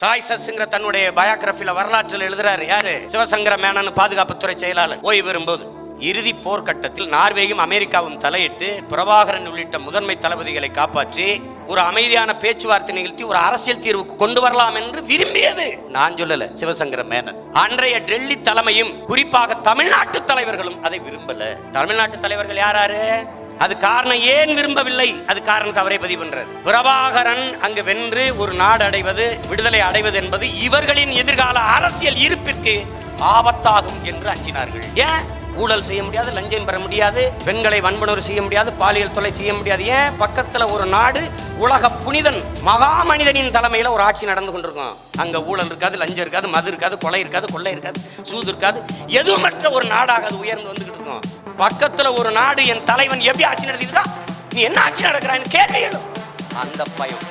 தாய் சஸ்ங்கிற தன்னுடைய பயோகிராபில வரலாற்றில் எழுதுறாரு. யாரு? சிவசங்கர மேனன், பாதுகாப்புத்துறை செயலாளர். ஓய்வு பெறும்போது இறுதி போர்க்கட்டத்தில் நார்வேயும் அமெரிக்காவும் தலையிட்டு பிரபாகரன் உள்ளிட்ட முதன்மை தளபதிகளை காப்பாற்றி ஒரு அமைதியான பேச்சுவார்த்தை நிகழ்த்தி ஒரு அரசியல் தீர்வுக்கு கொண்டு வரலாம் என்று விரும்பியது நான் சொல்லல, சிவசங்கர மேனன். அன்றைய டெல்லி தலைமையும் குறிப்பாக தமிழ்நாட்டு தலைவர்களும் அதை விரும்பல. தமிழ்நாட்டு தலைவர்கள் யாராரு? அது காரணம் ஏன் விரும்பவில்லை, அது காரணத்தை அவரை பதிவு பண்றார். பிரபாகரன் அங்கு வென்று ஒரு நாடு அடைவது, விடுதலை அடைவது என்பது இவர்களின் எதிர்கால அரசியல் இருப்பிற்கு ஆபத்தாகும் என்று அஞ்சினார்கள். ஏன்? ஊழல் செய்ய முடியாது, லஞ்சம் பெற முடியாது, பெண்களை வன்புணர்வு செய்ய முடியாது, பாலியல் தொலை செய்ய முடியாது. ஏன்? பக்கத்துல ஒரு நாடு உலக புனிதன் மகா மனிதனின் தலைமையில ஒரு ஆட்சி நடந்து கொண்டிருக்கும். அங்க ஊழல் இருக்காது, லஞ்சம் இருக்காது, மது இருக்காது, கொலை இருக்காது, கொள்ளை இருக்காது, சூது இருக்காது, எதுவுமற்ற ஒரு நாடாக அது உயர்ந்து வந்துகிட்டு இருக்கும். பக்கத்துல ஒரு நாடு என் தலைவன் எப்படி ஆட்சி நடத்திருக்கா, நீ என்ன ஆட்சி நடக்கிறான்னு கேள்வி எழும். அந்த பயம்